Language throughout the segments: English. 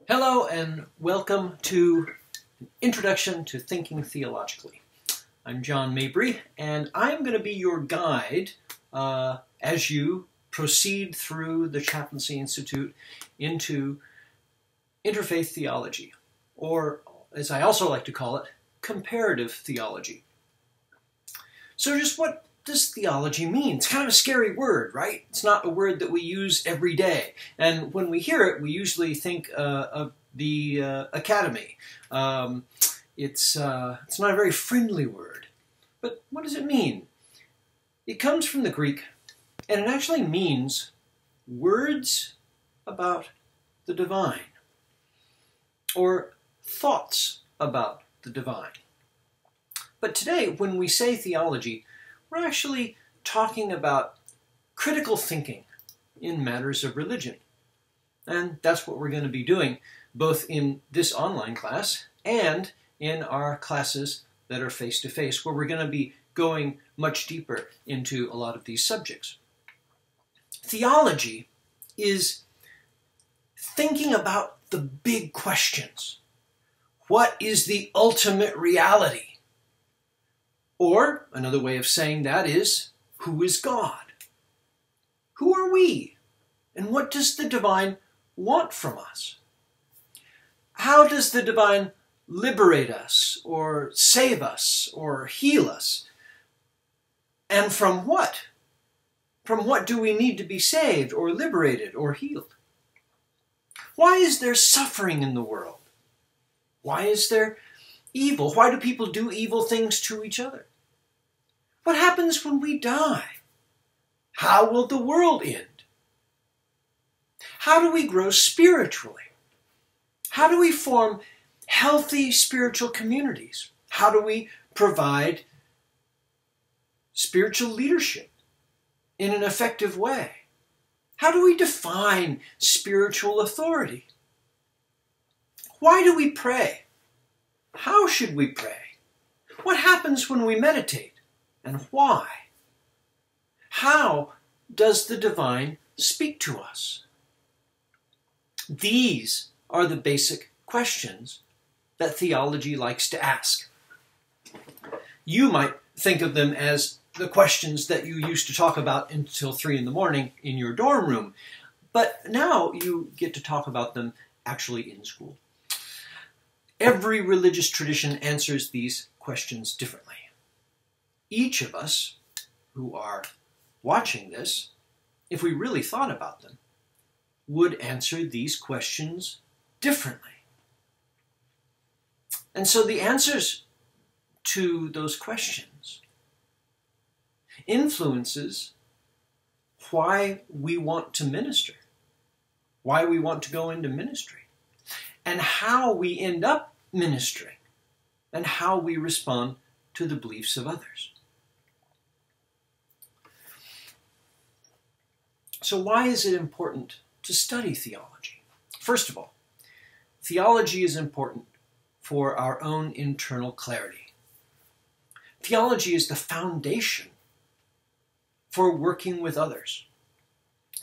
Hello and welcome to an Introduction to Thinking Theologically. I'm John Mabry and I'm going to be your guide as you proceed through the Chaplaincy Institute into interfaith theology, or as I also like to call it, comparative theology. So just what does theology mean? It's kind of a scary word, right? It's not a word that we use every day. And when we hear it, we usually think of the academy. It's not a very friendly word. But what does it mean? It comes from the Greek, and it actually means words about the divine, or thoughts about the divine. But today, when we say theology, we're actually talking about critical thinking in matters of religion. And that's what we're going to be doing, both in this online class and in our classes that are face-to-face, where we're going to be going much deeper into a lot of these subjects. Theology is thinking about the big questions. What is the ultimate reality? Or, another way of saying that is, who is God? Who are we? And what does the divine want from us? How does the divine liberate us, or save us, or heal us? And from what? From what do we need to be saved, or liberated, or healed? Why is there suffering in the world? Why is there evil? Why do people do evil things to each other? What happens when we die? How will the world end? How do we grow spiritually? How do we form healthy spiritual communities? How do we provide spiritual leadership in an effective way? How do we define spiritual authority? Why do we pray? How should we pray? What happens when we meditate, and why? How does the divine speak to us? These are the basic questions that theology likes to ask. You might think of them as the questions that you used to talk about until 3 in the morning in your dorm room, but now you get to talk about them actually in school. Every religious tradition answers these questions differently. Each of us who are watching this, if we really thought about them, would answer these questions differently. And so the answers to those questions influences why we want to minister, why we want to go into ministry, and how we end up ministering, and how we respond to the beliefs of others. So why is it important to study theology? First of all, theology is important for our own internal clarity. Theology is the foundation for working with others.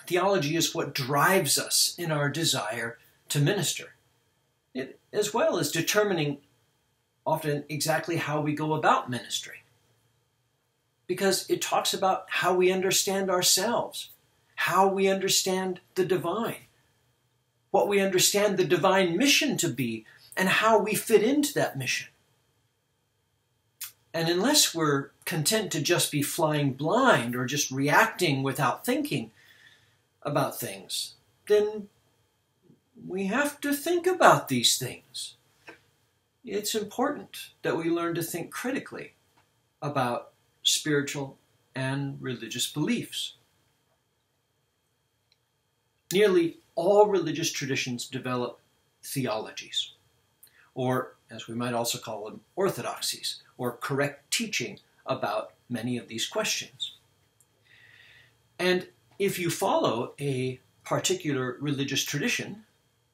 Theology is what drives us in our desire to minister, as well as determining often exactly how we go about ministering. Because it talks about how we understand ourselves, how we understand the divine, what we understand the divine mission to be, and how we fit into that mission. And unless we're content to just be flying blind or just reacting without thinking about things, then we have to think about these things. It's important that we learn to think critically about spiritual and religious beliefs. Nearly all religious traditions develop theologies, or as we might also call them, orthodoxies, or correct teaching about many of these questions. And if you follow a particular religious tradition,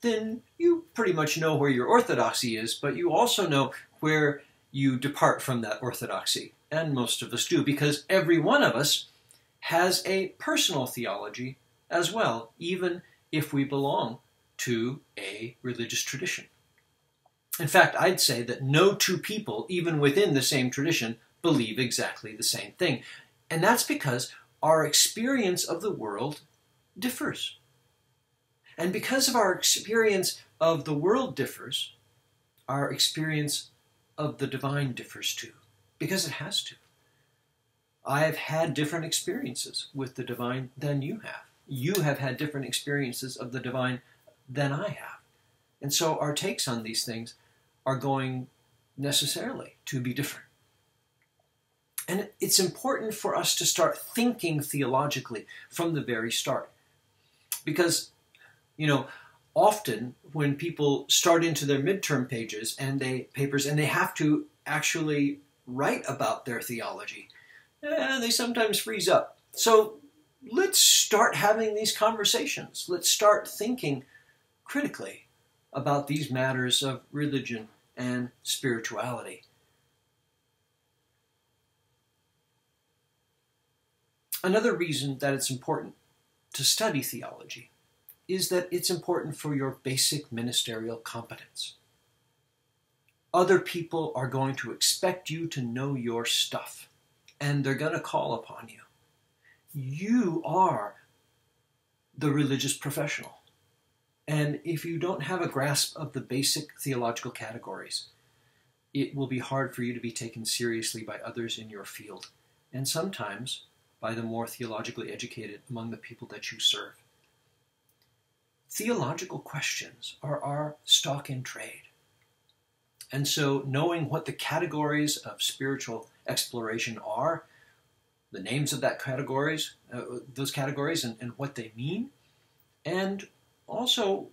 then you pretty much know where your orthodoxy is, but you also know where you depart from that orthodoxy. And most of us do, because every one of us has a personal theology as well, even if we belong to a religious tradition. In fact, I'd say that no two people, even within the same tradition, believe exactly the same thing. And that's because our experience of the world differs. And because of our experience of the world differs, our experience of the divine differs too, because it has to. I've had different experiences with the divine than you have. You have had different experiences of the divine than I have. And so our takes on these things are going necessarily to be different. And it's important for us to start thinking theologically from the very start. Because, often when people start into their midterm papers and they have to actually write about their theology, they sometimes freeze up. So let's start having these conversations. Let's start thinking critically about these matters of religion and spirituality. Another reason that it's important to study theology is that it's important for your basic ministerial competence. Other people are going to expect you to know your stuff, and they're going to call upon you. You are the religious professional. And if you don't have a grasp of the basic theological categories, it will be hard for you to be taken seriously by others in your field, and sometimes by the more theologically educated among the people that you serve. Theological questions are our stock in trade. And so knowing what the categories of spiritual exploration are, the names of those categories and what they mean, and also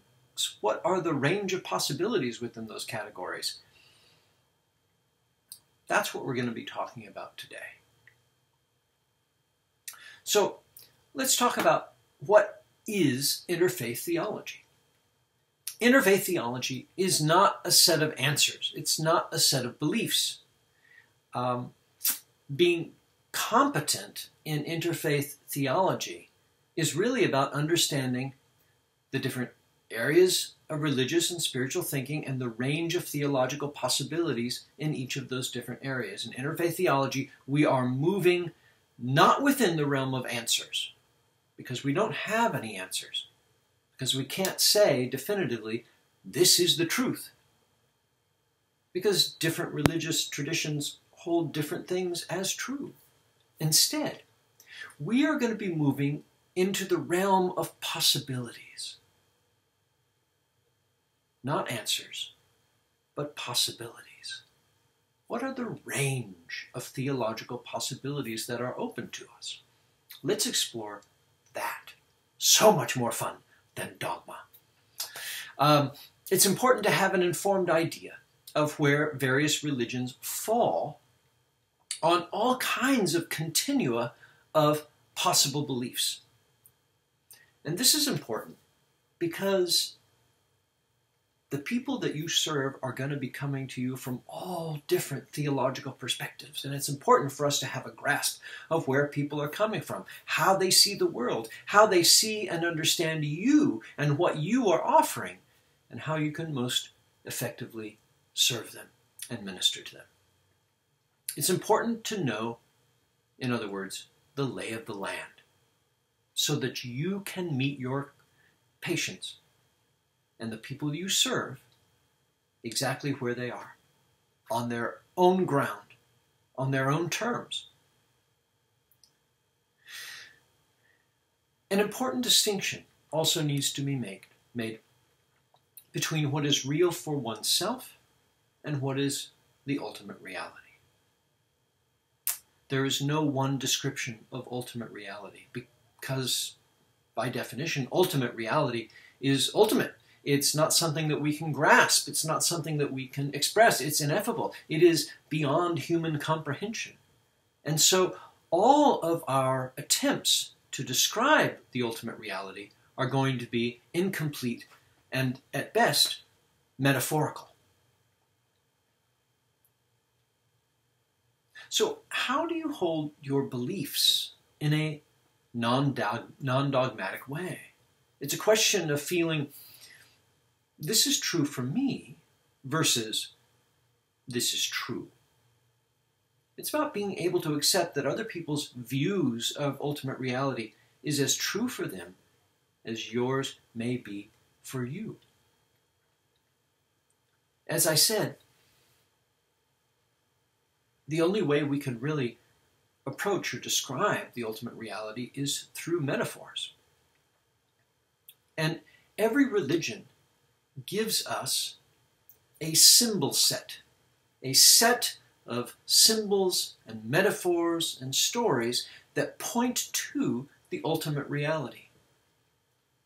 what are the range of possibilities within those categories. That's what we're going to be talking about today. So let's talk about what is interfaith theology. Interfaith theology is not a set of answers. It's not a set of beliefs. Being competent in interfaith theology is really about understanding the different areas of religious and spiritual thinking and the range of theological possibilities in each of those different areas. In interfaith theology, we are moving not within the realm of answers, because we don't have any answers, because we can't say definitively, this is the truth, because different religious traditions hold different things as true. Instead, we are going to be moving into the realm of possibilities. Not answers, but possibilities. What are the range of theological possibilities that are open to us? Let's explore that. So much more fun than dogma. It's important to have an informed idea of where various religions fall on all kinds of continua of possible beliefs. And this is important because the people that you serve are going to be coming to you from all different theological perspectives. And it's important for us to have a grasp of where people are coming from, how they see the world, how they see and understand you and what you are offering, and how you can most effectively serve them and minister to them. It's important to know, in other words, the lay of the land, so that you can meet your patients and the people you serve exactly where they are, on their own ground, on their own terms. An important distinction also needs to be made between what is real for oneself and what is the ultimate reality. There is no one description of ultimate reality because, by definition, ultimate reality is ultimate. It's not something that we can grasp. It's not something that we can express. It's ineffable. It is beyond human comprehension. And so all of our attempts to describe the ultimate reality are going to be incomplete and, at best, metaphorical. So how do you hold your beliefs in a non-dogmatic way? It's a question of feeling this is true for me versus this is true. It's about being able to accept that other people's views of ultimate reality is as true for them as yours may be for you. As I said, the only way we can really approach or describe the ultimate reality is through metaphors. And every religion gives us a symbol set, a set of symbols and metaphors and stories that point to the ultimate reality.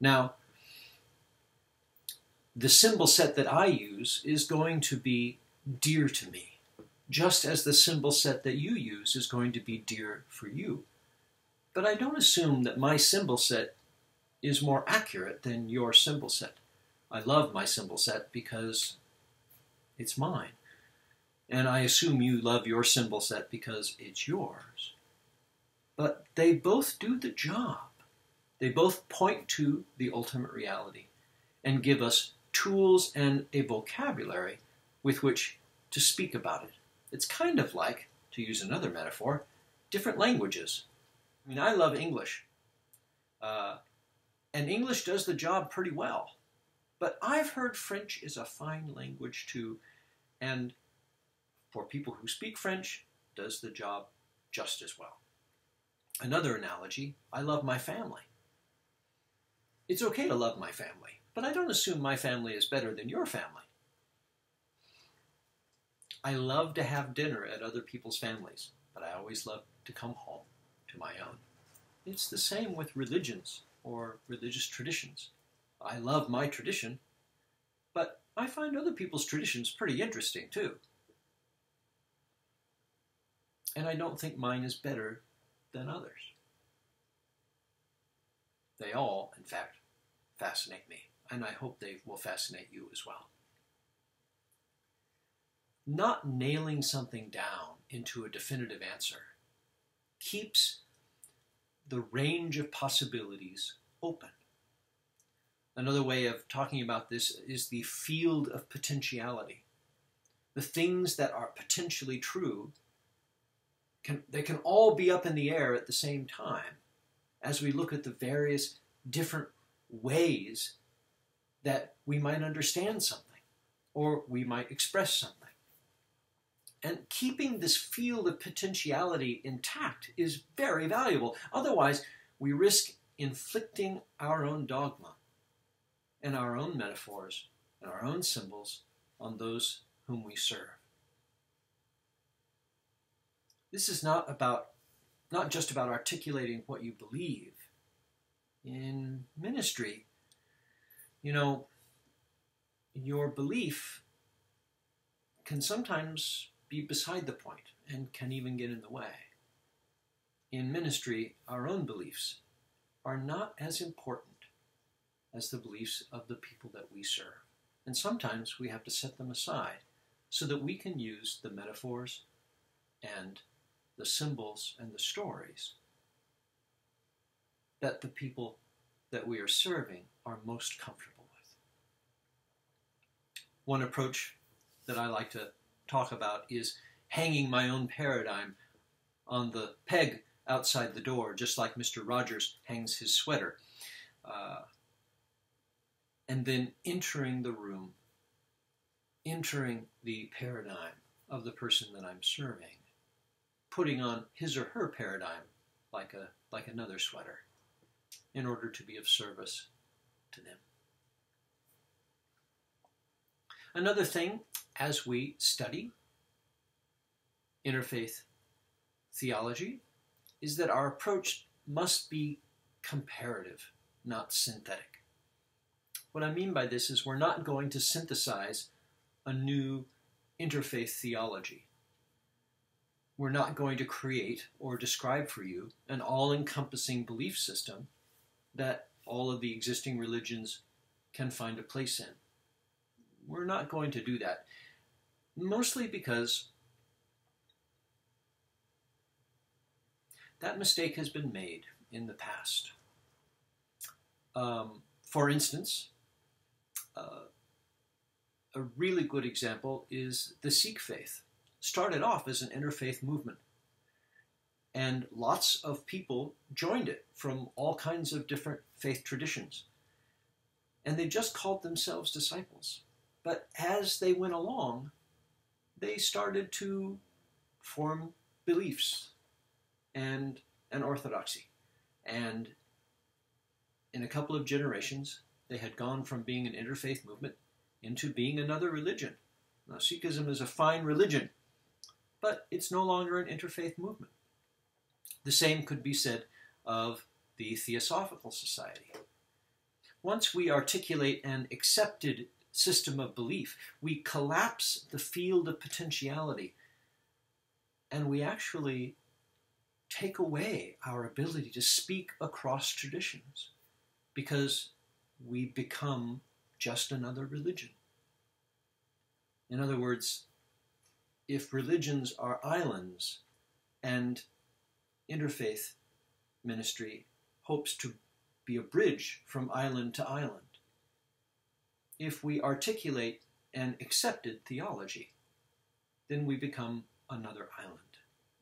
Now, the symbol set that I use is going to be dear to me, just as the symbol set that you use is going to be dear for you. But I don't assume that my symbol set is more accurate than your symbol set. I love my symbol set because it's mine. And I assume you love your symbol set because it's yours. But they both do the job. They both point to the ultimate reality and give us tools and a vocabulary with which to speak about it. It's kind of like, to use another metaphor, different languages. I mean, I love English. And English does the job pretty well. But I've heard French is a fine language too, and for people who speak French, does the job just as well. Another analogy, I love my family. It's okay to love my family, but I don't assume my family is better than your family. I love to have dinner at other people's families, but I always love to come home to my own. It's the same with religions or religious traditions. I love my tradition, but I find other people's traditions pretty interesting too. And I don't think mine is better than others. They all, in fact, fascinate me, and I hope they will fascinate you as well. Not nailing something down into a definitive answer keeps the range of possibilities open. Another way of talking about this is the field of potentiality. The things that are potentially true, they can all be up in the air at the same time as we look at the various different ways that we might understand something or we might express something. And keeping this field of potentiality intact is very valuable. Otherwise, we risk inflicting our own dogma and our own metaphors and our own symbols on those whom we serve. This is not just about articulating what you believe. In ministry, your belief can sometimes be beside the point and can even get in the way. In ministry, our own beliefs are not as important as the beliefs of the people that we serve. And sometimes we have to set them aside so that we can use the metaphors and the symbols and the stories that the people that we are serving are most comfortable with. One approach that I like to talk about is hanging my own paradigm on the peg outside the door, just like Mr. Rogers hangs his sweater. And then entering the room, entering the paradigm of the person that I'm serving, putting on his or her paradigm like another sweater in order to be of service to them. Another thing, as we study interfaith theology, is that our approach must be comparative, not synthetic. What I mean by this is we're not going to synthesize a new interfaith theology. We're not going to create or describe for you an all-encompassing belief system that all of the existing religions can find a place in. We're not going to do that, mostly because that mistake has been made in the past. For instance, A really good example is the Sikh faith. Started off as an interfaith movement, and lots of people joined it from all kinds of different faith traditions. And they just called themselves disciples. But as they went along, they started to form beliefs and an orthodoxy. And in a couple of generations, they had gone from being an interfaith movement into being another religion. Now, Sikhism is a fine religion, but it's no longer an interfaith movement. The same could be said of the Theosophical Society. Once we articulate an accepted system of belief, we collapse the field of potentiality, and we actually take away our ability to speak across traditions, because we become just another religion. In other words, if religions are islands and interfaith ministry hopes to be a bridge from island to island, if we articulate an accepted theology, then we become another island,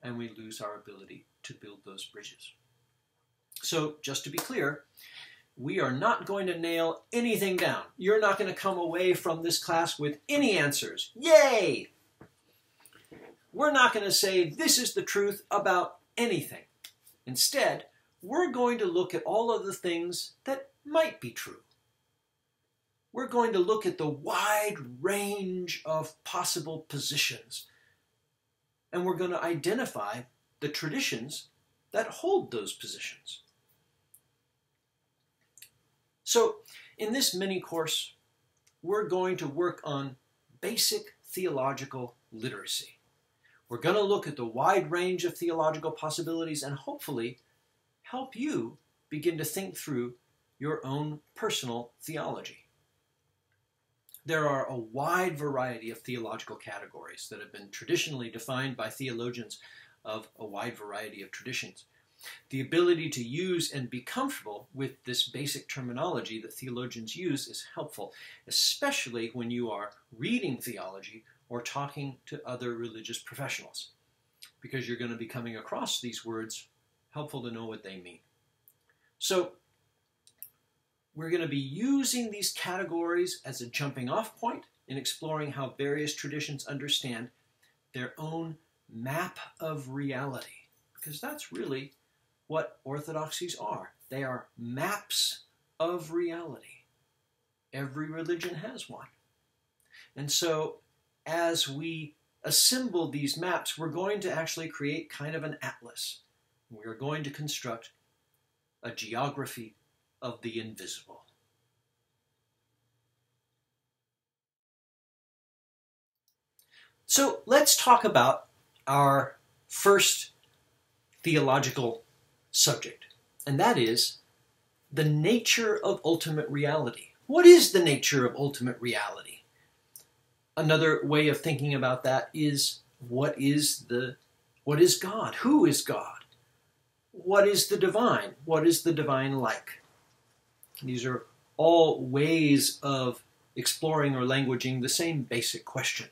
and we lose our ability to build those bridges. So, just to be clear, we are not going to nail anything down. You're not going to come away from this class with any answers. Yay! We're not going to say this is the truth about anything. Instead, we're going to look at all of the things that might be true. We're going to look at the wide range of possible positions, and we're going to identify the traditions that hold those positions. So, in this mini course, we're going to work on basic theological literacy. We're going to look at the wide range of theological possibilities and hopefully help you begin to think through your own personal theology. There are a wide variety of theological categories that have been traditionally defined by theologians of a wide variety of traditions. The ability to use and be comfortable with this basic terminology that theologians use is helpful, especially when you are reading theology or talking to other religious professionals, because you're going to be coming across these words, helpful to know what they mean. So, we're going to be using these categories as a jumping off point in exploring how various traditions understand their own map of reality, because that's really what orthodoxies are. They are maps of reality. Every religion has one. And so, as we assemble these maps, we're going to actually create kind of an atlas. We're going to construct a geography of the invisible. So let's talk about our first theological subject, and that is the nature of ultimate reality. What is the nature of ultimate reality? Another way of thinking about that is what is God? Who is God? What is the divine? What is the divine like? These are all ways of exploring or languaging the same basic question.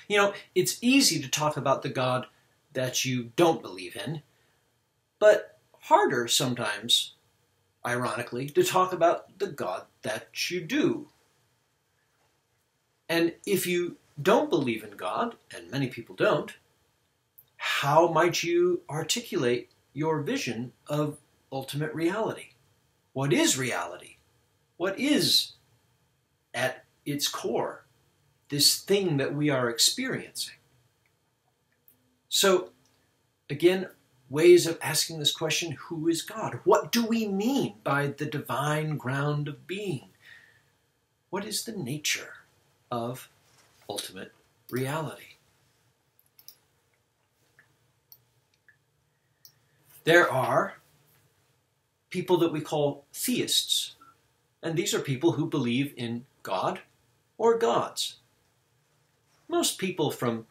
You know, it's easy to talk about the God that you don't believe in, but harder sometimes, ironically, to talk about the God that you do. And if you don't believe in God, and many people don't, how might you articulate your vision of ultimate reality? What is reality? What is, at its core, this thing that we are experiencing? So, again, ways of asking this question, who is God? What do we mean by the divine ground of being? What is the nature of ultimate reality? There are people that we call theists, and these are people who believe in God or gods. Most people from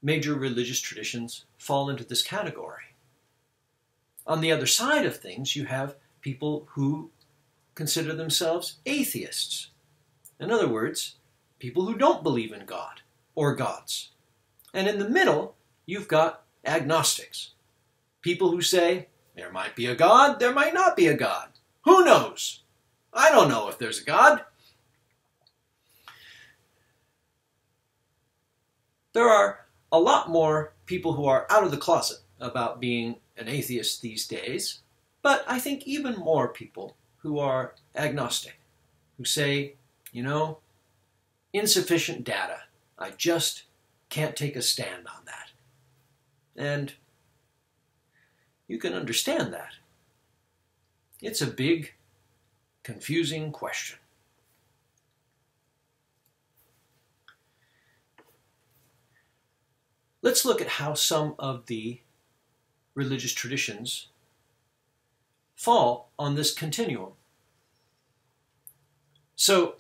major religious traditions fall into this category. On the other side of things, you have people who consider themselves atheists. In other words, people who don't believe in God or gods. And in the middle, you've got agnostics, people who say, there might be a God, there might not be a God. Who knows? I don't know if there's a God. There are a lot more people who are out of the closet about being an atheist these days, but I think even more people who are agnostic, who say, you know, insufficient data. I just can't take a stand on that. And you can understand that. It's a big, confusing question. Let's look at how some of the religious traditions fall on this continuum. So,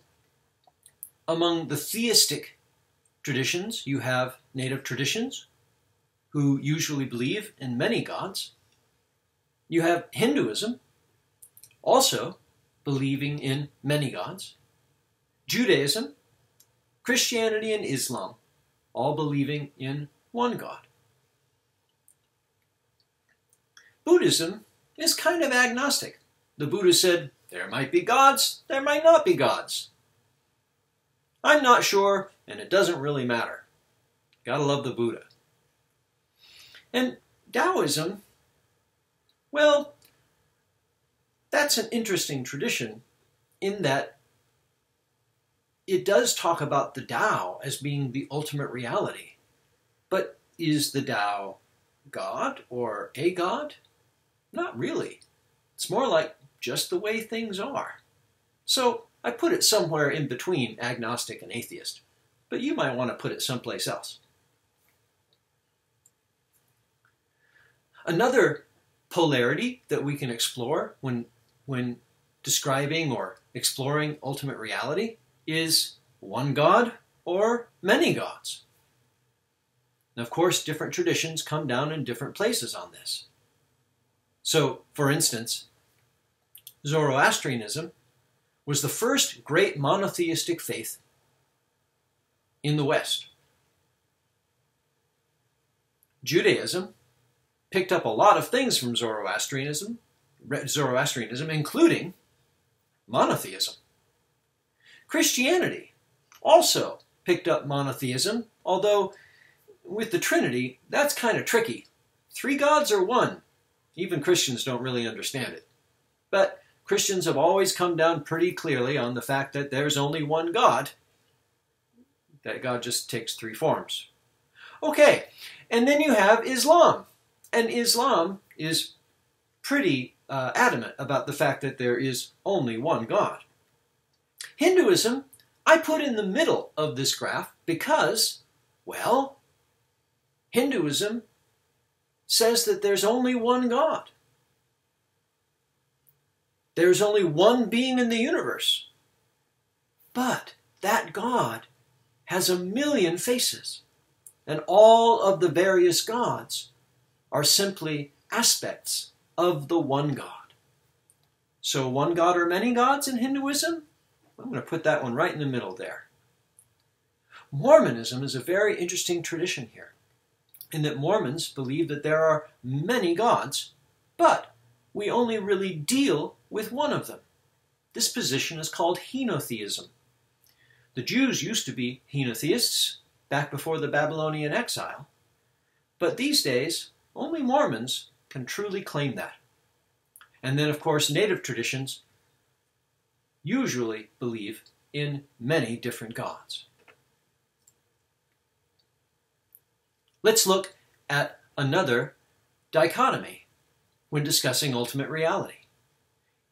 among the theistic traditions, you have native traditions, who usually believe in many gods. You have Hinduism, also believing in many gods. Judaism, Christianity, and Islam, all believing in one God. Buddhism is kind of agnostic. The Buddha said, there might be gods, there might not be gods. I'm not sure, and it doesn't really matter. Gotta love the Buddha. And Taoism, well, that's an interesting tradition in that it does talk about the Tao as being the ultimate reality. But is the Tao God or a God? Not really. It's more like just the way things are. So I put it somewhere in between agnostic and atheist, but you might want to put it someplace else. Another polarity that we can explore when describing or exploring ultimate reality is one God or many gods. And of course, different traditions come down in different places on this. So, for instance, Zoroastrianism was the first great monotheistic faith in the West. Judaism picked up a lot of things from Zoroastrianism, including monotheism. Christianity also picked up monotheism, although with the Trinity, that's kind of tricky. 3 gods or one? Even Christians don't really understand it. But Christians have always come down pretty clearly on the fact that there's only one God. That God just takes 3 forms. Okay, and then you have Islam. And Islam is pretty adamant about the fact that there is only one God. Hinduism, I put in the middle of this graph because, well, Hinduism says that there's only one God. There's only one being in the universe. But that God has 1,000,000 faces, and all of the various gods are simply aspects of the one God. So one God or many gods in Hinduism? I'm going to put that one right in the middle there. Mormonism is a very interesting tradition here, in that Mormons believe that there are many gods, but we only really deal with one of them. This position is called henotheism. The Jews used to be henotheists back before the Babylonian exile, but these days only Mormons can truly claim that. And then, of course, native traditions usually believe in many different gods. Let's look at another dichotomy when discussing ultimate reality.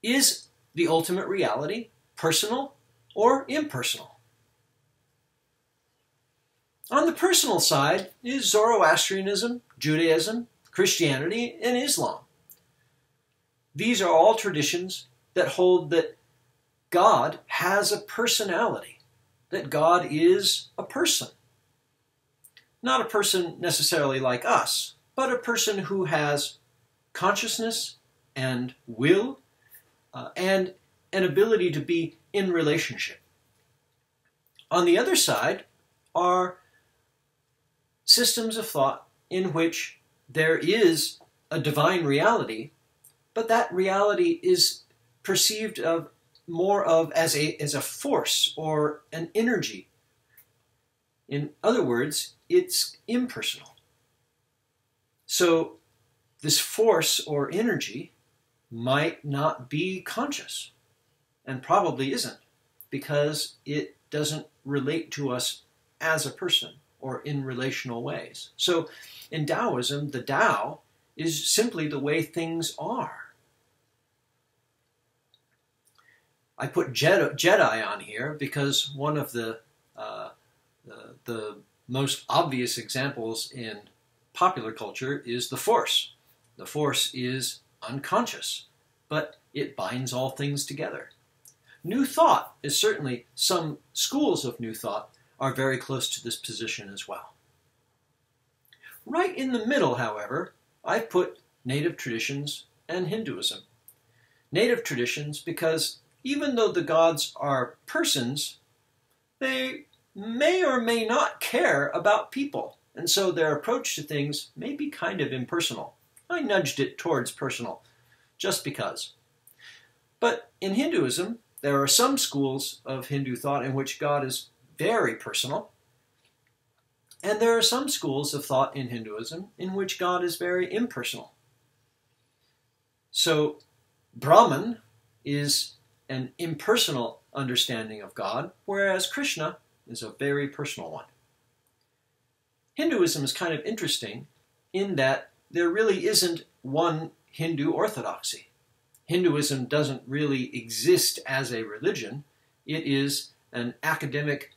Is the ultimate reality personal or impersonal? On the personal side is Zoroastrianism, Judaism, Christianity, and Islam. These are all traditions that hold that God has a personality, that God is a person. Not a person necessarily like us, but a person who has consciousness and will and an ability to be in relationship. On the other side are systems of thought in which there is a divine reality, but that reality is perceived of more of as a force or an energy. In other words, it's impersonal. So this force or energy might not be conscious, and probably isn't, because it doesn't relate to us as a person or in relational ways. So in Taoism, the Tao is simply the way things are. I put Jedi on here because one of the most obvious examples in popular culture is the Force. The Force is unconscious, but it binds all things together. New Thought is certainly, some schools of New Thought are very close to this position as well. Right in the middle, however, I've put native traditions and Hinduism. Native traditions because even though the gods are persons, they may or may not care about people, and so their approach to things may be kind of impersonal. I nudged it towards personal, just because. But in Hinduism, there are some schools of Hindu thought in which God is very personal, and there are some schools of thought in Hinduism in which God is very impersonal. So Brahman is an impersonal understanding of God, whereas Krishna is a very personal one. Hinduism is kind of interesting in that there really isn't one Hindu orthodoxy. Hinduism doesn't really exist as a religion. It is an academic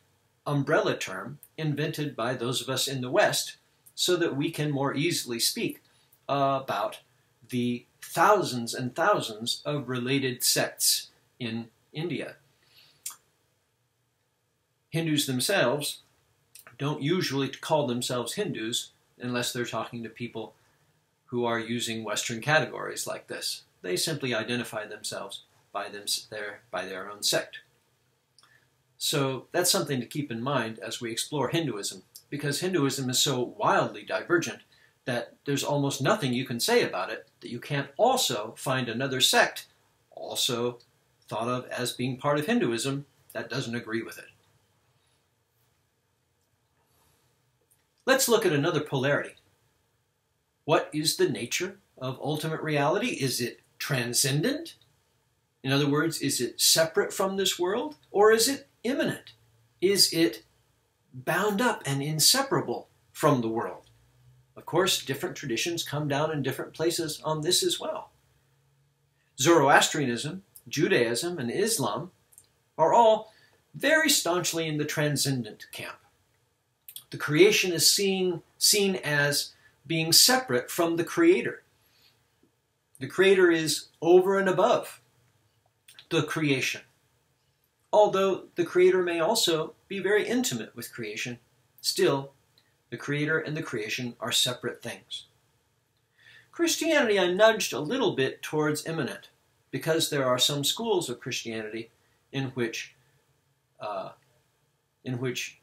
umbrella term invented by those of us in the West so that we can more easily speak about the thousands and thousands of related sects in India. Hindus themselves don't usually call themselves Hindus unless they're talking to people who are using Western categories like this. They simply identify themselves by their own sect. So that's something to keep in mind as we explore Hinduism, because Hinduism is so wildly divergent that there's almost nothing you can say about it that you can't also find another sect also thought of as being part of Hinduism that doesn't agree with it. Let's look at another polarity. What is the nature of ultimate reality? Is it transcendent? In other words, is it separate from this world? Or is it immanent? Is it bound up and inseparable from the world? Of course, different traditions come down in different places on this as well. Zoroastrianism, Judaism, and Islam are all very staunchly in the transcendent camp. The creation is seen as being separate from the Creator. The Creator is over and above the creation. Although the Creator may also be very intimate with creation, still, the Creator and the creation are separate things. Christianity I nudged a little bit towards immanent, because there are some schools of Christianity in which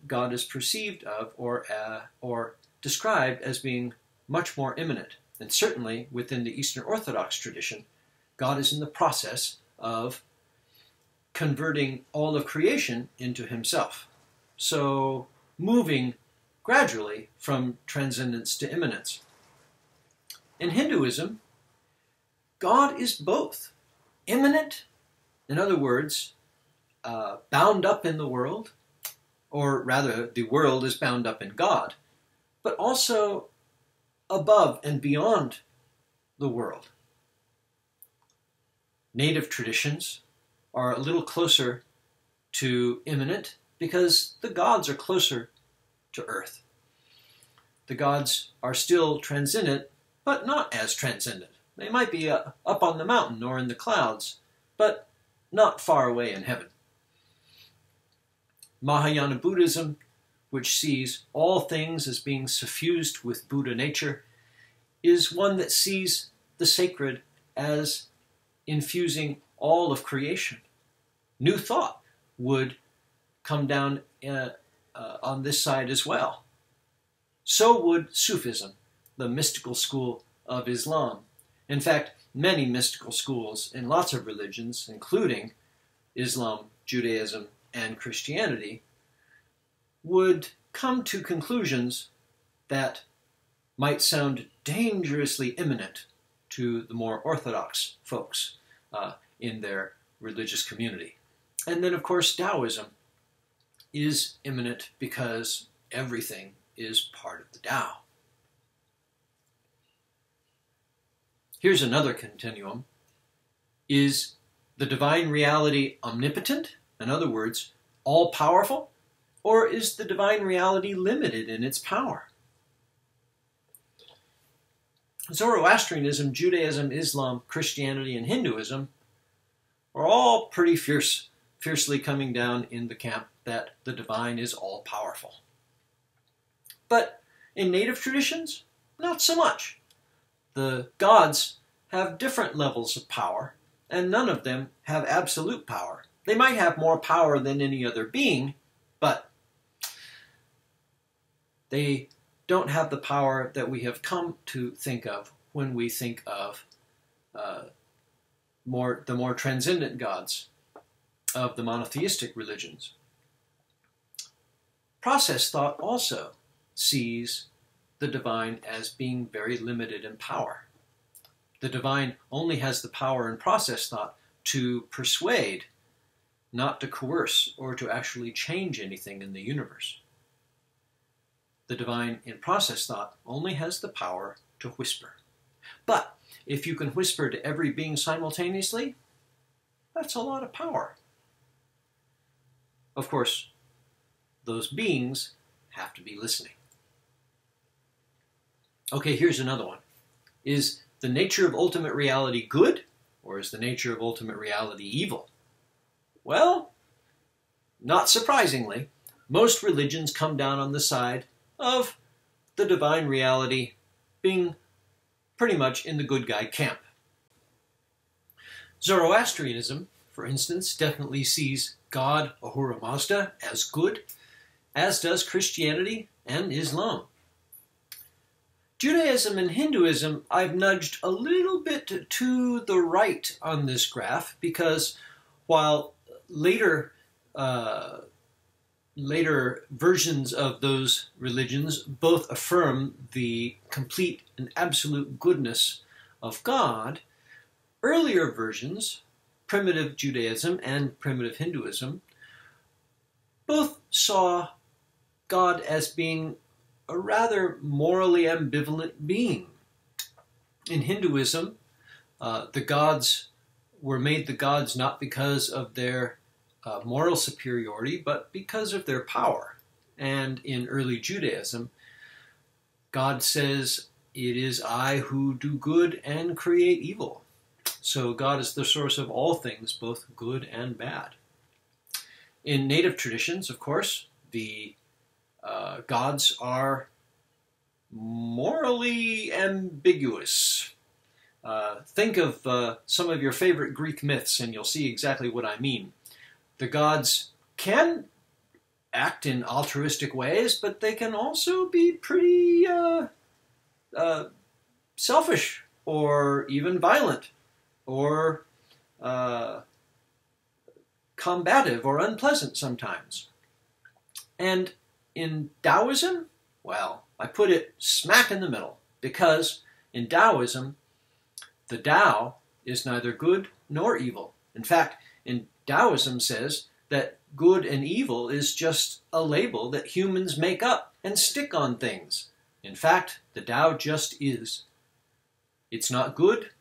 God is perceived of or described as being much more immanent. And certainly within the Eastern Orthodox tradition, God is in the process of converting all of creation into himself. So moving gradually from transcendence to immanence. In Hinduism, God is both immanent, in other words, bound up in the world, or rather the world is bound up in God, but also above and beyond the world. Native traditions are a little closer to immanent because the gods are closer to earth. The gods are still transcendent, but not as transcendent. They might be up on the mountain or in the clouds, but not far away in heaven. Mahayana Buddhism, which sees all things as being suffused with Buddha nature, is one that sees the sacred as infusing all of creation. New Thought would come down on this side as well. So would Sufism, the mystical school of Islam. In fact, many mystical schools in lots of religions, including Islam, Judaism, and Christianity, would come to conclusions that might sound dangerously imminent to the more orthodox folks in their religious community. And then, of course, Taoism is imminent because everything is part of the Tao. Here's another continuum. Is the divine reality omnipotent? In other words, all-powerful? Or is the divine reality limited in its power? Zoroastrianism, Judaism, Islam, Christianity, and Hinduism are all pretty fiercely coming down in the camp that the divine is all-powerful. But in native traditions, not so much. The gods have different levels of power, and none of them have absolute power. They might have more power than any other being, but they don't have the power that we have come to think of when we think of the more transcendent gods of the monotheistic religions. Process thought also sees the divine as being very limited in power. The divine only has the power in process thought to persuade, not to coerce or to actually change anything in the universe. The divine in process thought only has the power to whisper. But if you can whisper to every being simultaneously, that's a lot of power. Of course, those beings have to be listening. Okay, here's another one. Is the nature of ultimate reality good, or is the nature of ultimate reality evil? Well, not surprisingly, most religions come down on the side of the divine reality being pretty much in the good guy camp. Zoroastrianism, for instance, definitely sees God, Ahura Mazda, as good, as does Christianity and Islam. Judaism and Hinduism I've nudged a little bit to the right on this graph because while later versions of those religions both affirm the complete and absolute goodness of God, earlier versions, primitive Judaism and primitive Hinduism, both saw God as being a rather morally ambivalent being. In Hinduism, the gods were made the gods not because of their moral superiority, but because of their power. And in early Judaism, God says, "It is I who do good and create evil." So God is the source of all things, both good and bad. In native traditions, of course, the gods are morally ambiguous. Think of some of your favorite Greek myths and you'll see exactly what I mean. The gods can act in altruistic ways, but they can also be pretty selfish or even violent or combative or unpleasant sometimes. And in Taoism, well, I put it smack in the middle because in Taoism, the Tao is neither good nor evil. In fact, in Taoism says that good and evil is just a label that humans make up and stick on things. In fact, the Tao just is. It's not good,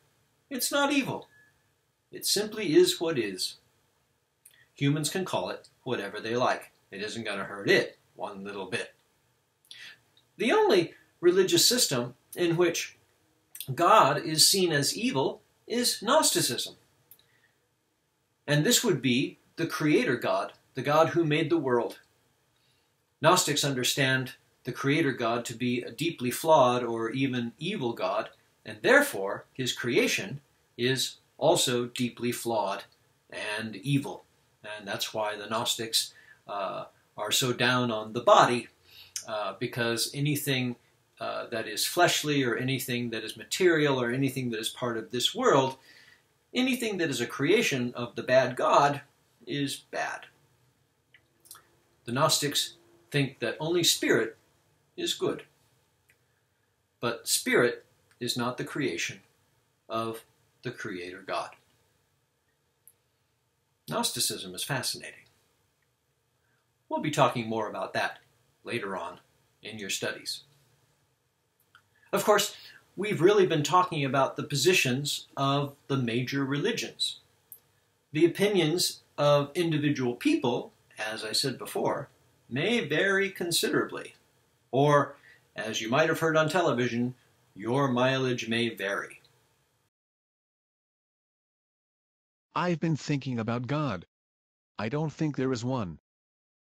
it's not evil. It simply is what is. Humans can call it whatever they like. It isn't going to hurt it one little bit. The only religious system in which God is seen as evil is Gnosticism. And this would be the creator God, the God who made the world. Gnostics understand the creator God to be a deeply flawed or even evil God, and therefore his creation is also deeply flawed and evil. And that's why the Gnostics are so down on the body because anything that is fleshly or anything that is material or anything that is part of this world, anything that is a creation of the bad God is bad. The Gnostics think that only spirit is good. But spirit is not the creation of the Creator God. Gnosticism is fascinating. We'll be talking more about that later on in your studies. Of course, we've really been talking about the positions of the major religions. The opinions of individual people, as I said before, may vary considerably. Or, as you might have heard on television, your mileage may vary. I've been thinking about God. I don't think there is one.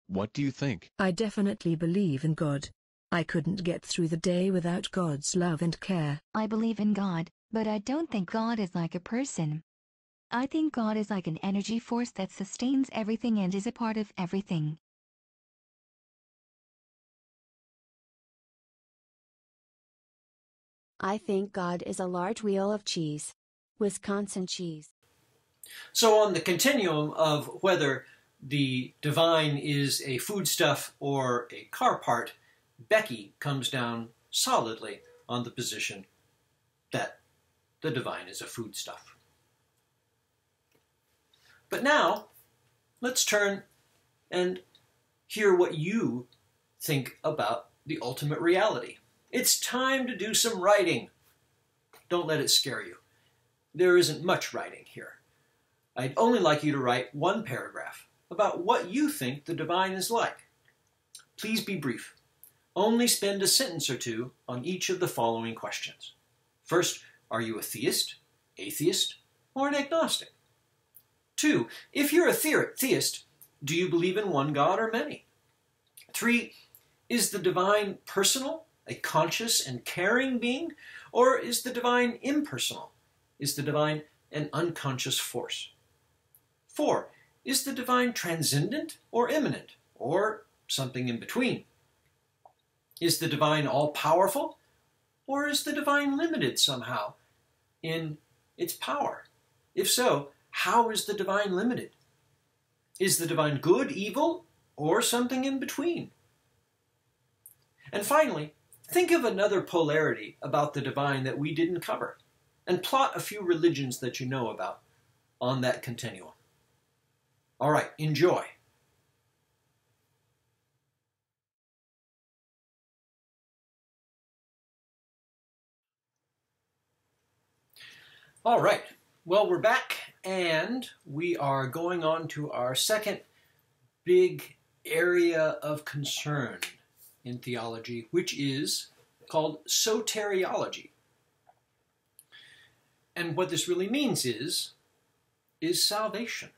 What do you think? I definitely believe in God. I couldn't get through the day without God's love and care. I believe in God, but I don't think God is like a person. I think God is like an energy force that sustains everything and is a part of everything. I think God is a large wheel of cheese. Wisconsin cheese. So on the continuum of whether the divine is a foodstuff or a car part, Becky comes down solidly on the position that the divine is a foodstuff. But now, let's turn and hear what you think about the ultimate reality. It's time to do some writing. Don't let it scare you. There isn't much writing here. I'd only like you to write one paragraph about what you think the divine is like. Please be brief. Only spend a sentence or two on each of the following questions. First, are you a theist, atheist, or an agnostic? 2, if you're a theist, do you believe in one God or many? 3, is the divine personal, a conscious and caring being, or is the divine impersonal? Is the divine an unconscious force? 4, is the divine transcendent or immanent, or something in between? Is the divine all-powerful, or is the divine limited somehow in its power? If so, how is the divine limited? Is the divine good, evil, or something in between? And finally, think of another polarity about the divine that we didn't cover, and plot a few religions that you know about on that continuum. All right, enjoy. All right, well, we're back, and we are going on to our second big area of concern in theology, which is called soteriology. And what this really means is salvation.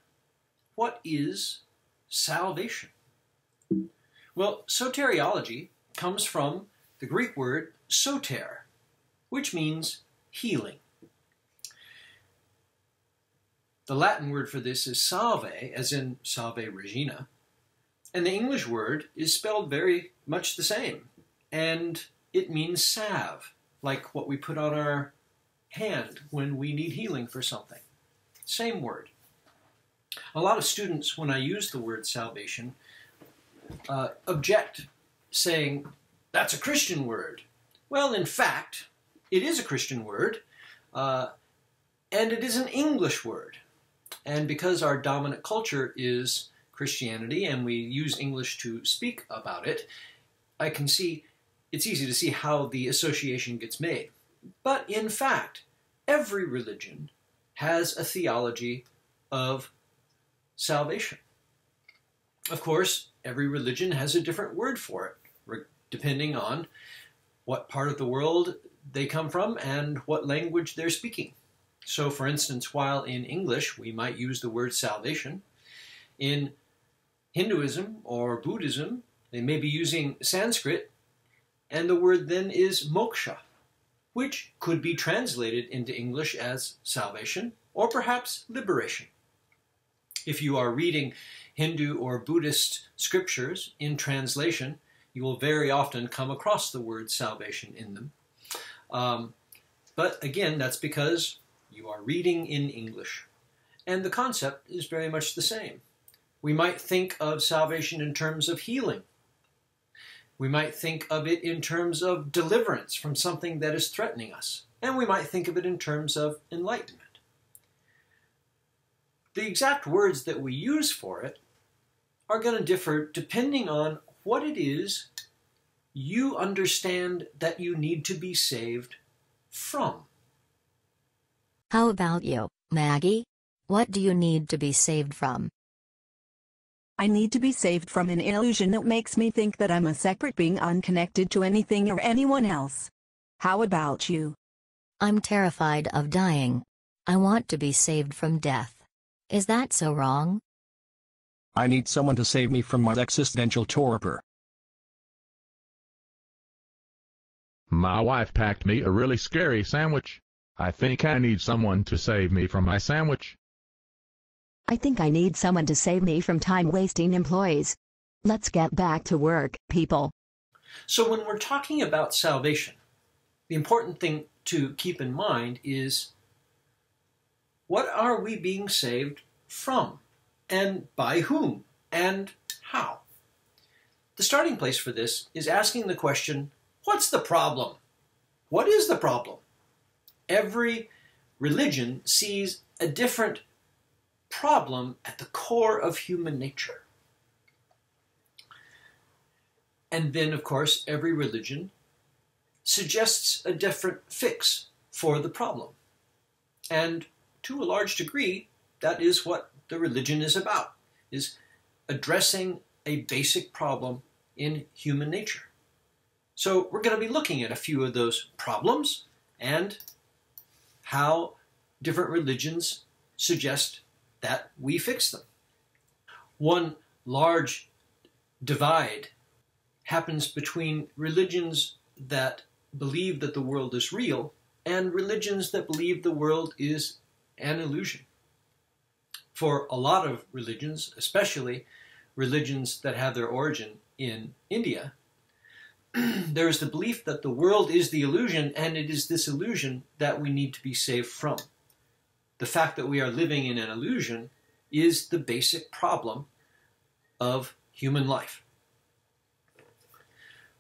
What is salvation? Well, soteriology comes from the Greek word soter, which means healing. The Latin word for this is salve, as in salve regina, and the English word is spelled very much the same, and it means salve, like what we put on our hand when we need healing for something. Same word. A lot of students, when I use the word salvation, object, saying, that's a Christian word. Well, in fact, it is a Christian word, and it is an English word. And because our dominant culture is Christianity and we use English to speak about it, I can see, it's easy to see how the association gets made. But in fact, every religion has a theology of salvation. Of course, every religion has a different word for it, depending on what part of the world they come from and what language they're speaking. So, for instance, while in English we might use the word salvation, in Hinduism or Buddhism they may be using Sanskrit, and the word then is moksha, which could be translated into English as salvation or perhaps liberation. If you are reading Hindu or Buddhist scriptures in translation, you will very often come across the word salvation in them. But again, that's because you are reading in English. And the concept is very much the same. We might think of salvation in terms of healing. We might think of it in terms of deliverance from something that is threatening us. And we might think of it in terms of enlightenment. The exact words that we use for it are going to differ depending on what it is you understand that you need to be saved from. How about you, Maggie? What do you need to be saved from? I need to be saved from an illusion that makes me think that I'm a separate being unconnected to anything or anyone else. How about you? I'm terrified of dying. I want to be saved from death. Is that so wrong? I need someone to save me from my existential torpor. My wife packed me a really scary sandwich. I think I need someone to save me from my sandwich. I think I need someone to save me from time-wasting employees. Let's get back to work, people. So when we're talking about salvation, the important thing to keep in mind is, what are we being saved from? And by whom? And how? The starting place for this is asking the question, what's the problem? What is the problem? Every religion sees a different problem at the core of human nature. And then, of course, every religion suggests a different fix for the problem. And to a large degree, that is what the religion is about, is addressing a basic problem in human nature. So we're going to be looking at a few of those problems and how different religions suggest that we fix them. One large divide happens between religions that believe that the world is real and religions that believe the world is an illusion. For a lot of religions, especially religions that have their origin in India, there is the belief that the world is the illusion, and it is this illusion that we need to be saved from. The fact that we are living in an illusion is the basic problem of human life.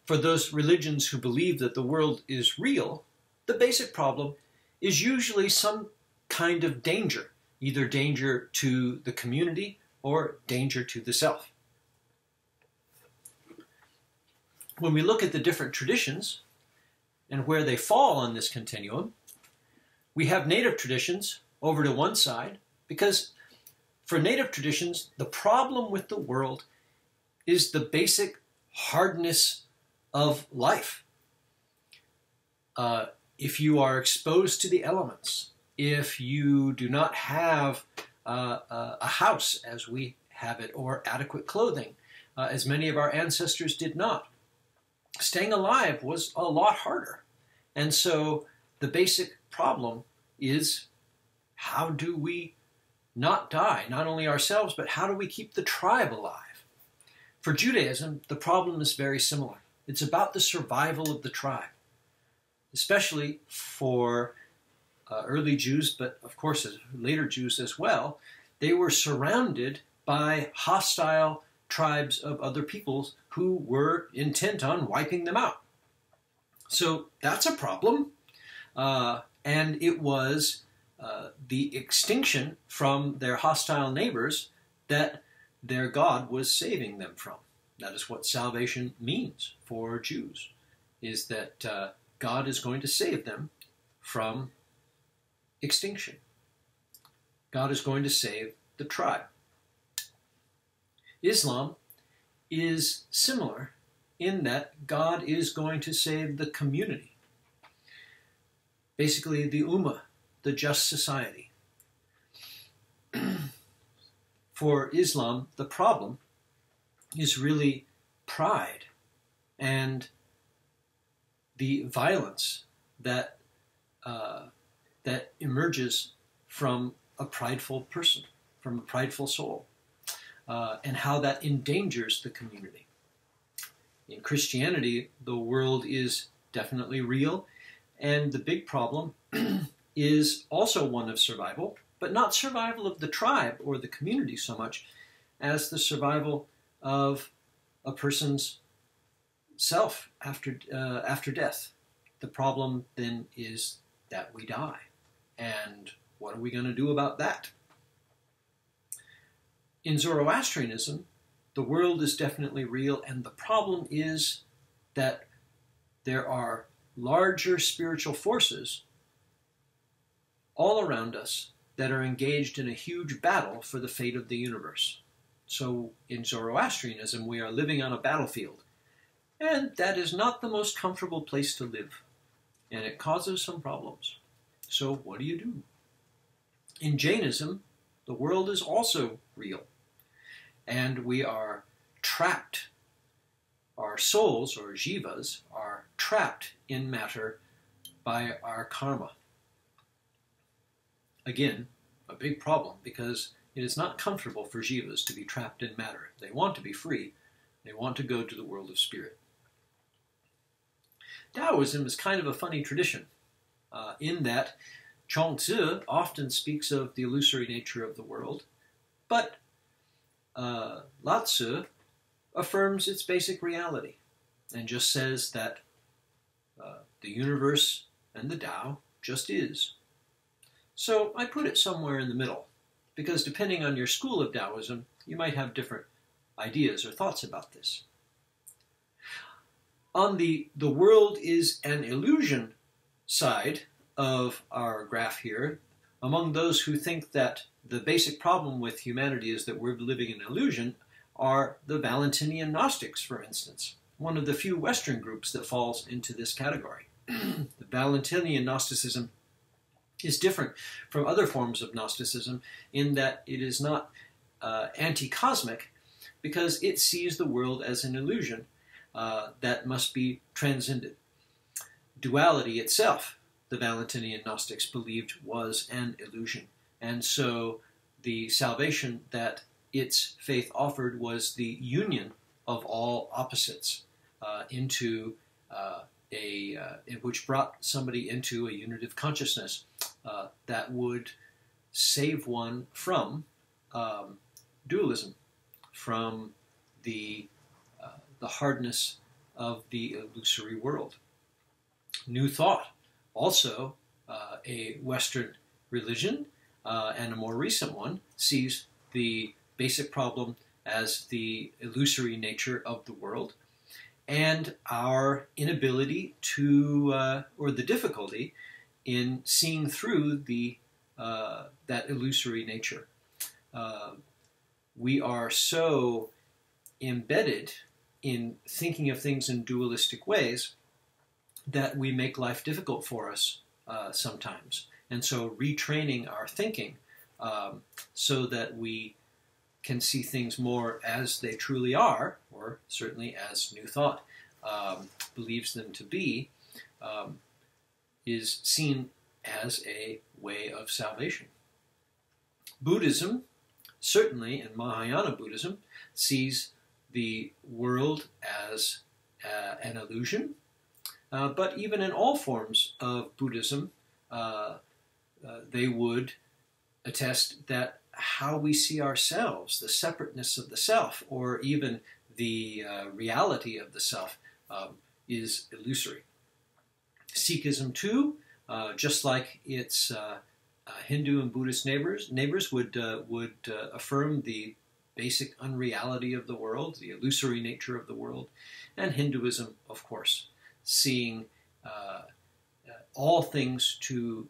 For those religions who believe that the world is real, the basic problem is usually some kind of danger, either danger to the community or danger to the self. When we look at the different traditions and where they fall on this continuum, we have native traditions over to one side, because for native traditions, the problem with the world is the basic hardness of life. If you are exposed to the elements, if you do not have a house as we have it, or adequate clothing, as many of our ancestors did not, staying alive was a lot harder. And so the basic problem is, how do we not die, not only ourselves, but how do we keep the tribe alive? For Judaism, the problem is very similar. It's about the survival of the tribe, especially for early Jews, but of course later Jews as well. They were surrounded by hostile tribes of other peoples who were intent on wiping them out. So that's a problem, and it was the extinction from their hostile neighbors that their God was saving them from. That is what salvation means for Jews, is that God is going to save them from extinction. God is going to save the tribe. Islam is similar in that God is going to save the community. Basically, the Ummah, the just society. For Islam, the problem is really pride and the violence that that emerges from a prideful person. from a prideful soul, and how that endangers the community. In Christianity, the world is definitely real, and the big problem is also one of survival, but not survival of the tribe or the community so much as the survival of a person's self after death. The problem then is that we die. And what are we going to do about that? In Zoroastrianism, the world is definitely real, and the problem is that there are larger spiritual forces all around us that are engaged in a huge battle for the fate of the universe. So in Zoroastrianism, we are living on a battlefield, and that is not the most comfortable place to live, and it causes some problems. So what do you do? In Jainism, the world is also real, and we are trapped. Our souls, or jivas, are trapped in matter by our karma. Again, a big problem, because it is not comfortable for jivas to be trapped in matter. They want to be free. They want to go to the world of spirit. Taoism is kind of a funny tradition, in that Chuang-Tzu often speaks of the illusory nature of the world, but Lao-Tzu affirms its basic reality and just says that the universe and the Tao just is. So I put it somewhere in the middle, because depending on your school of Taoism, you might have different ideas or thoughts about this. On the world is an illusion side of our graph here, among those who think that the basic problem with humanity is that we're living in an illusion, are the Valentinian Gnostics, for instance, one of the few Western groups that falls into this category. The Valentinian Gnosticism is different from other forms of Gnosticism in that it is not anti-cosmic, because it sees the world as an illusion that must be transcended. Duality itself, the Valentinian Gnostics believed, was an illusion. And so the salvation that its faith offered was the union of all opposites which brought somebody into a unitive consciousness that would save one from dualism, from the hardness of the illusory world. New Thought, also a Western religion, and a more recent one, sees the basic problem as the illusory nature of the world, and our inability to, or the difficulty in seeing through that illusory nature. We are so embedded in thinking of things in dualistic ways that we make life difficult for us sometimes. And so retraining our thinking so that we can see things more as they truly are, or certainly as New Thought believes them to be, is seen as a way of salvation. Buddhism, certainly in Mahayana Buddhism, sees the world as an illusion, but even in all forms of Buddhism, they would attest that how we see ourselves, the separateness of the self, or even the reality of the self, is illusory. Sikhism, too, just like its Hindu and Buddhist neighbors would affirm the basic unreality of the world, the illusory nature of the world, and Hinduism, of course, seeing all things to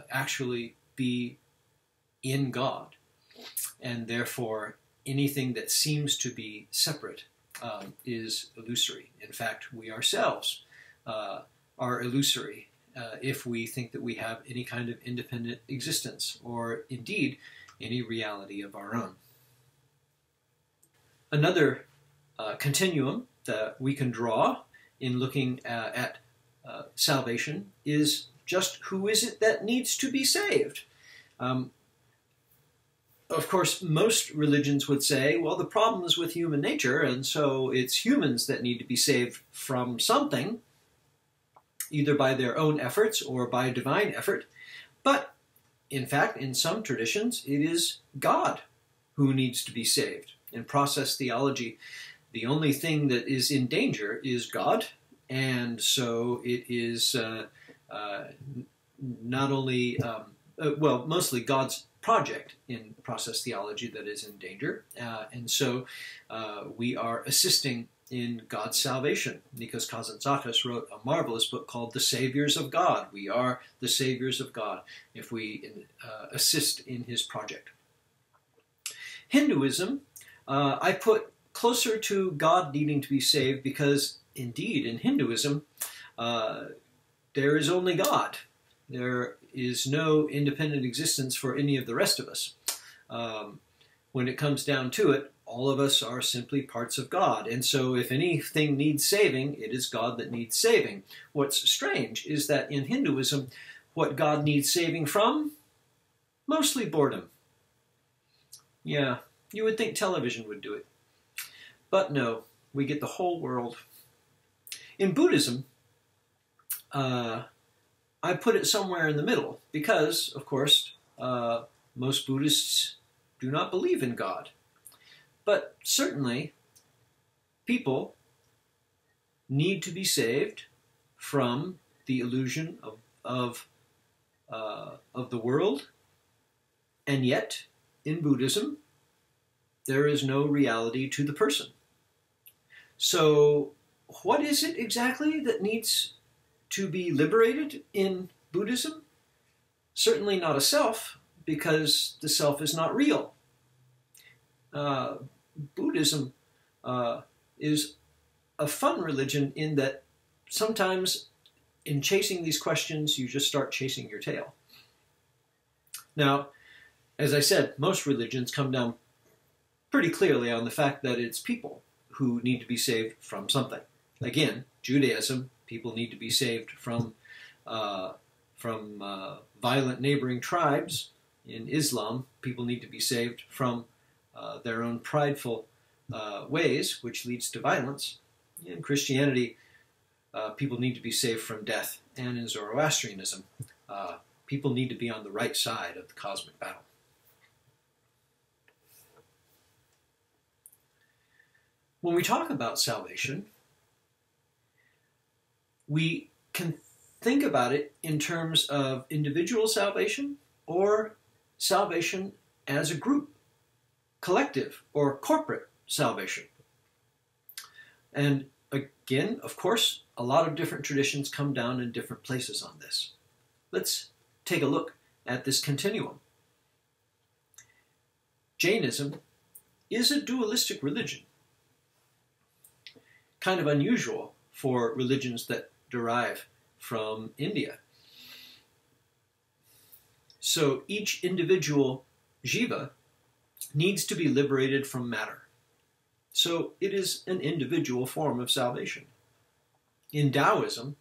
actually be in God, and therefore anything that seems to be separate is illusory. In fact, we ourselves are illusory if we think that we have any kind of independent existence, or indeed any reality of our own. Another continuum that we can draw in looking at salvation is just who is it that needs to be saved? of course, most religions would say, well, the problem is with human nature, and so it's humans that need to be saved from something, either by their own efforts or by divine effort. But, in fact, in some traditions, it is God who needs to be saved. In process theology, the only thing that is in danger is God, and so it is not only, well, mostly God's project in process theology that is in danger, and so we are assisting in God's salvation. Nikos Kazantzakis wrote a marvelous book called The Saviors of God. We are the saviors of God if we assist in his project. Hinduism, I put closer to God needing to be saved because, indeed, in Hinduism, there is only God. There is no independent existence for any of the rest of us. When it comes down to it, all of us are simply parts of God. And so if anything needs saving, it is God that needs saving. What's strange is that in Hinduism, what God needs saving from? Mostly boredom. Yeah, you would think television would do it. But no, we get the whole world. In Buddhism, I put it somewhere in the middle because, of course, most Buddhists do not believe in God. But certainly, people need to be saved from the illusion of the world, and yet, in Buddhism, there is no reality to the person. So, what is it exactly that needs to be liberated in Buddhism? Certainly not a self, because the self is not real. Buddhism is a fun religion in that sometimes in chasing these questions, you just start chasing your tail. Now, as I said, most religions come down pretty clearly on the fact that it's people who need to be saved from something. Again, Judaism, people need to be saved from violent neighboring tribes. In Islam, people need to be saved from their own prideful ways, which leads to violence. In Christianity, people need to be saved from death. And in Zoroastrianism, people need to be on the right side of the cosmic battle. When we talk about salvation, we can think about it in terms of individual salvation or salvation as a group, collective or corporate salvation. And again, of course, a lot of different traditions come down in different places on this. Let's take a look at this continuum. Jainism is a dualistic religion, kind of unusual for religions that derive from India. So each individual jiva needs to be liberated from matter. So it is an individual form of salvation. In Taoism,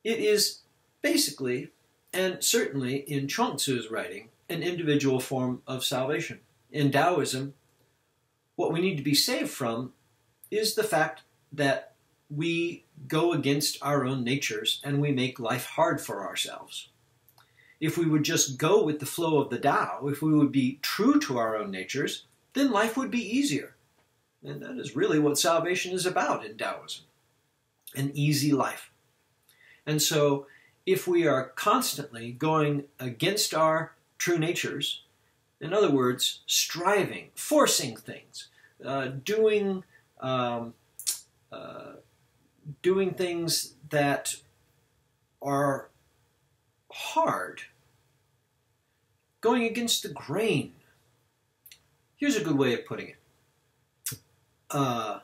it is basically, and certainly in Chuang-Tzu's writing, an individual form of salvation. In Taoism, what we need to be saved from is the fact that we go against our own natures and we make life hard for ourselves. If we would just go with the flow of the Tao, if we would be true to our own natures, then life would be easier. And that is really what salvation is about in Taoism, an easy life. And so if we are constantly going against our true natures, in other words, striving, forcing things, doing things that are hard, going against the grain. Here's a good way of putting it. A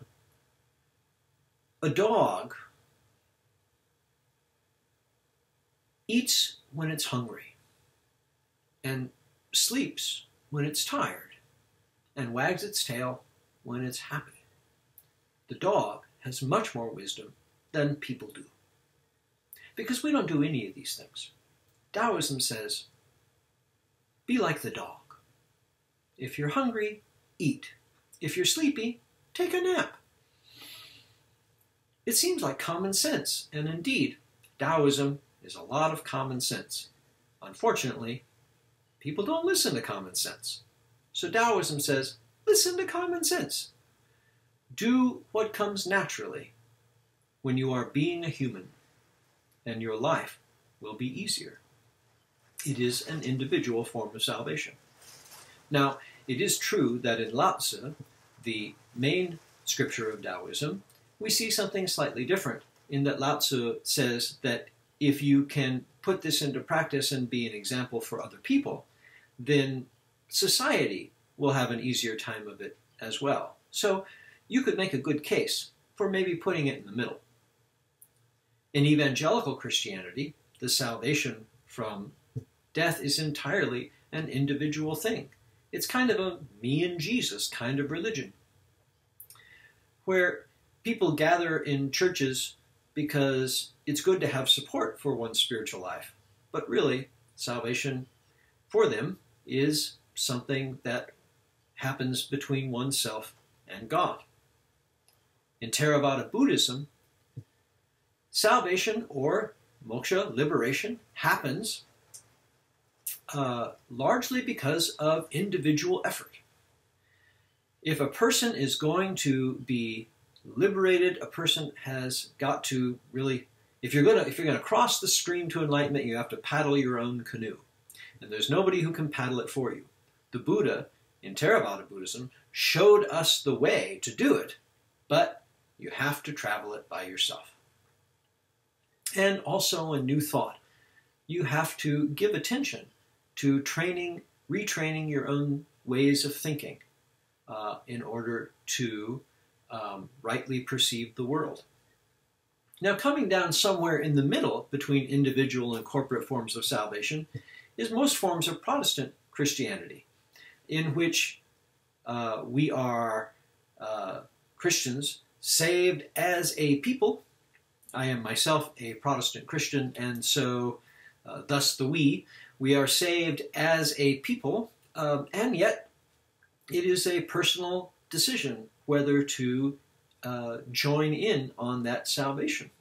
dog eats when it's hungry and sleeps when it's tired and wags its tail when it's happy. The dog has much more wisdom than people do, because we don't do any of these things. Taoism says, be like the dog. If you're hungry, eat. If you're sleepy, take a nap. It seems like common sense, and indeed, Taoism is a lot of common sense. Unfortunately, people don't listen to common sense. So Taoism says, listen to common sense. Do what comes naturally when you are being a human, and your life will be easier. It is an individual form of salvation. Now, it is true that in Lao Tzu, the main scripture of Taoism, we see something slightly different, in that Lao Tzu says that if you can put this into practice and be an example for other people, then society will have an easier time of it as well. So you could make a good case for maybe putting it in the middle. In evangelical Christianity, the salvation from death is entirely an individual thing. It's kind of a me and Jesus kind of religion, where people gather in churches because it's good to have support for one's spiritual life. But really, salvation for them is something that happens between oneself and God. In Theravada Buddhism, salvation or moksha, liberation, happens largely because of individual effort. If a person is going to be liberated, a person has got to really, if you're going to cross the stream to enlightenment, you have to paddle your own canoe. And there's nobody who can paddle it for you. The Buddha, in Theravada Buddhism, showed us the way to do it, but you have to travel it by yourself. And also a new thought. You have to give attention to retraining your own ways of thinking in order to rightly perceive the world. Now, coming down somewhere in the middle between individual and corporate forms of salvation is most forms of Protestant Christianity, in which we are Christians saved as a people. I am myself a Protestant Christian, and so thus the we are saved as a people, and yet it is a personal decision whether to join in on that salvation.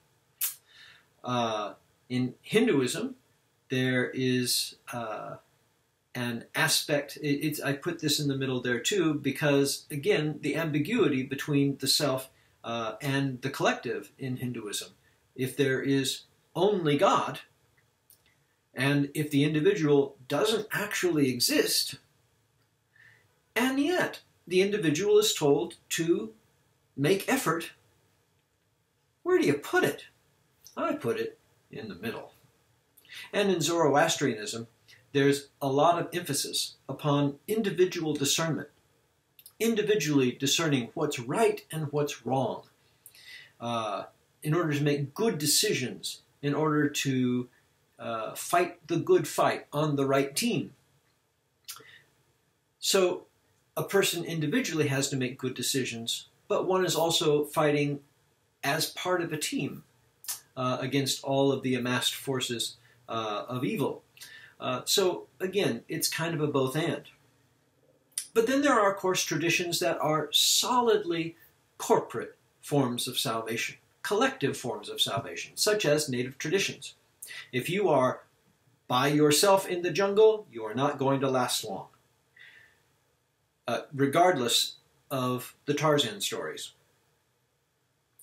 In Hinduism, there is an aspect, I put this in the middle there too, because again, the ambiguity between the self and the collective in Hinduism. If there is only God, and if the individual doesn't actually exist, and yet the individual is told to make effort, where do you put it? I put it in the middle. And in Zoroastrianism, there's a lot of emphasis upon individual discernment, individually discerning what's right and what's wrong, in order to make good decisions, in order to fight the good fight on the right team. So a person individually has to make good decisions, but one is also fighting as part of a team against all of the amassed forces of evil. So again, it's kind of a both and. But then there are, of course, traditions that are solidly corporate forms of salvation, collective forms of salvation, such as native traditions. If you are by yourself in the jungle, you are not going to last long, regardless of the Tarzan stories.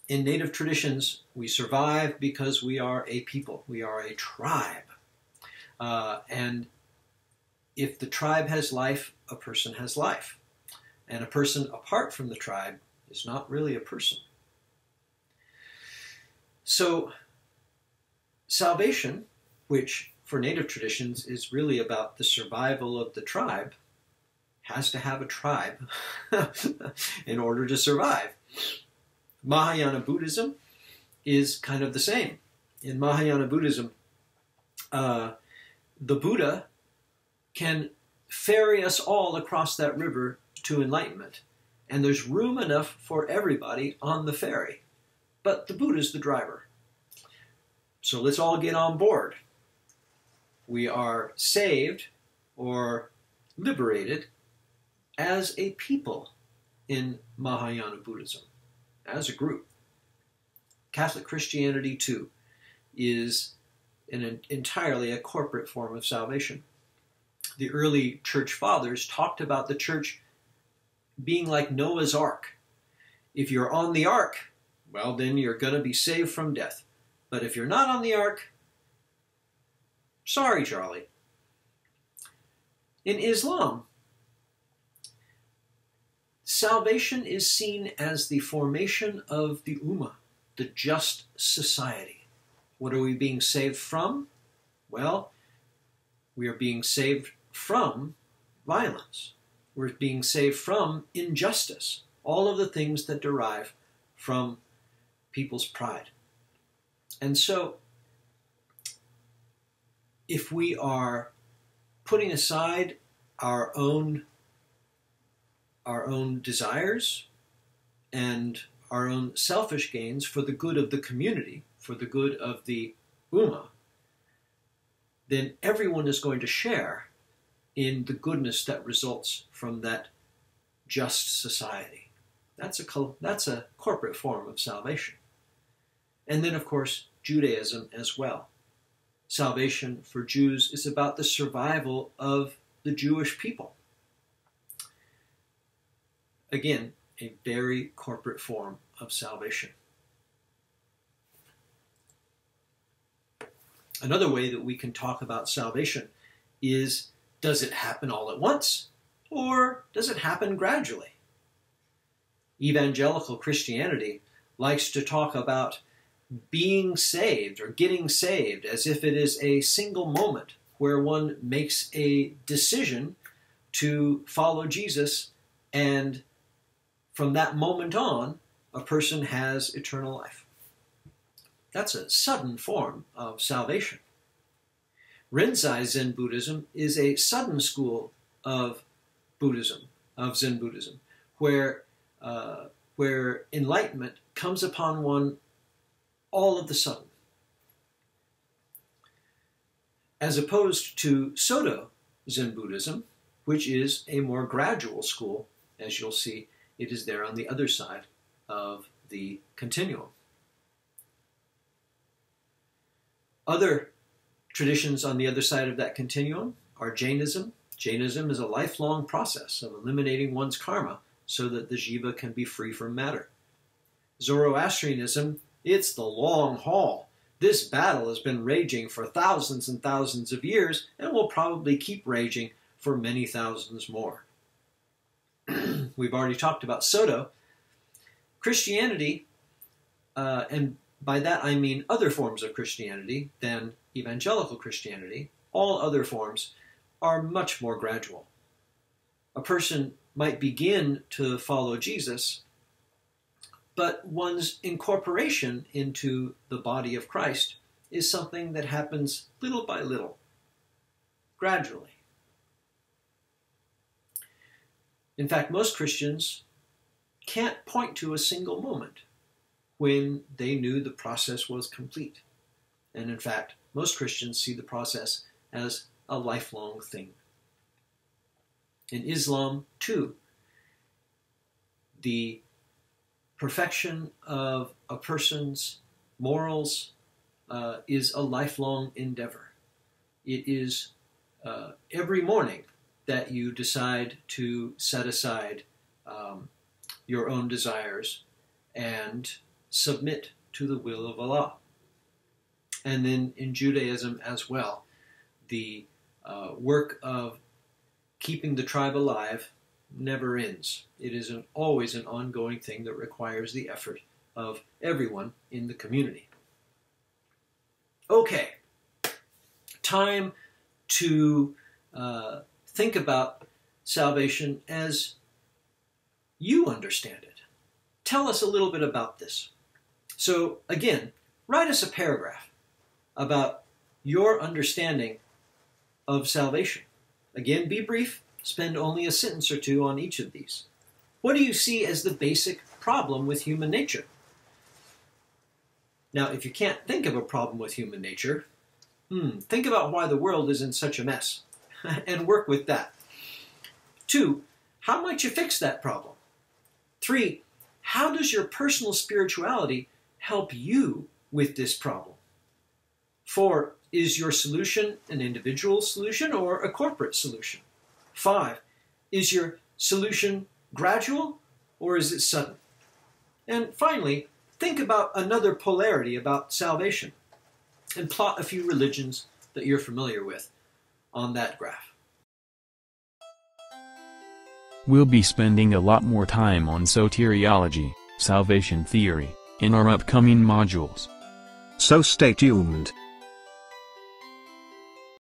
In native traditions, we survive because we are a people, we are a tribe. And if the tribe has life, a person has life. And a person apart from the tribe is not really a person. So, salvation, which for native traditions is really about the survival of the tribe, has to have a tribe in order to survive. Mahayana Buddhism is kind of the same. In Mahayana Buddhism, the Buddha can ferry us all across that river to enlightenment. And there's room enough for everybody on the ferry. But the Buddha's the driver. So let's all get on board. We are saved or liberated as a people in Mahayana Buddhism, as a group. Catholic Christianity, too, is entirely a corporate form of salvation. The early church fathers talked about the church being like Noah's Ark. If you're on the ark, well, then you're going to be saved from death. But if you're not on the ark, sorry, Charlie. In Islam, salvation is seen as the formation of the ummah, the just society. What are we being saved from? Well, we are being saved from violence. We're being saved from injustice, all of the things that derive from people's pride. And so, if we are putting aside our own desires and our own selfish gains for the good of the community, for the good of the ummah, then everyone is going to share in the goodness that results from that just society. That's a corporate form of salvation. And then, of course, Judaism as well. Salvation for Jews is about the survival of the Jewish people. Again, a very corporate form of salvation. Another way that we can talk about salvation is, does it happen all at once, or does it happen gradually? Evangelical Christianity likes to talk about being saved or getting saved as if it is a single moment where one makes a decision to follow Jesus, and from that moment on, a person has eternal life. That's a sudden form of salvation. Rinzai Zen Buddhism is a sudden school of Buddhism, of Zen Buddhism, where enlightenment comes upon one all of the sudden. As opposed to Soto Zen Buddhism, which is a more gradual school, as you'll see, it is there on the other side of the continuum. Other traditions on the other side of that continuum are Jainism. Jainism is a lifelong process of eliminating one's karma so that the jiva can be free from matter. Zoroastrianism, it's the long haul. This battle has been raging for thousands and thousands of years and will probably keep raging for many thousands more. We've already talked about Soto. Christianity, and by that I mean other forms of Christianity than evangelical Christianity, all other forms are much more gradual. A person might begin to follow Jesus, but one's incorporation into the body of Christ is something that happens little by little, gradually. In fact, most Christians can't point to a single moment when they knew the process was complete. And in fact, most Christians see the process as a lifelong thing. In Islam, too, the perfection of a person's morals is a lifelong endeavor. It is every morning that you decide to set aside your own desires and submit to the will of Allah. And then in Judaism as well, the work of keeping the tribe alive never ends. It is always an ongoing thing that requires the effort of everyone in the community. Okay, time to think about salvation as you understand it. Tell us a little bit about this. So again, write us a paragraph about your understanding of salvation. Again, be brief. Spend only a sentence or two on each of these. What do you see as the basic problem with human nature? Now, if you can't think of a problem with human nature, think about why the world is in such a mess and work with that. 2, How might you fix that problem? 3, how does your personal spirituality help you with this problem? 4, is your solution an individual solution or a corporate solution? 5, is your solution gradual or is it sudden? And finally, think about another polarity about salvation and plot a few religions that you're familiar with on that graph. We'll be spending a lot more time on soteriology, salvation theory, in our upcoming modules. So stay tuned.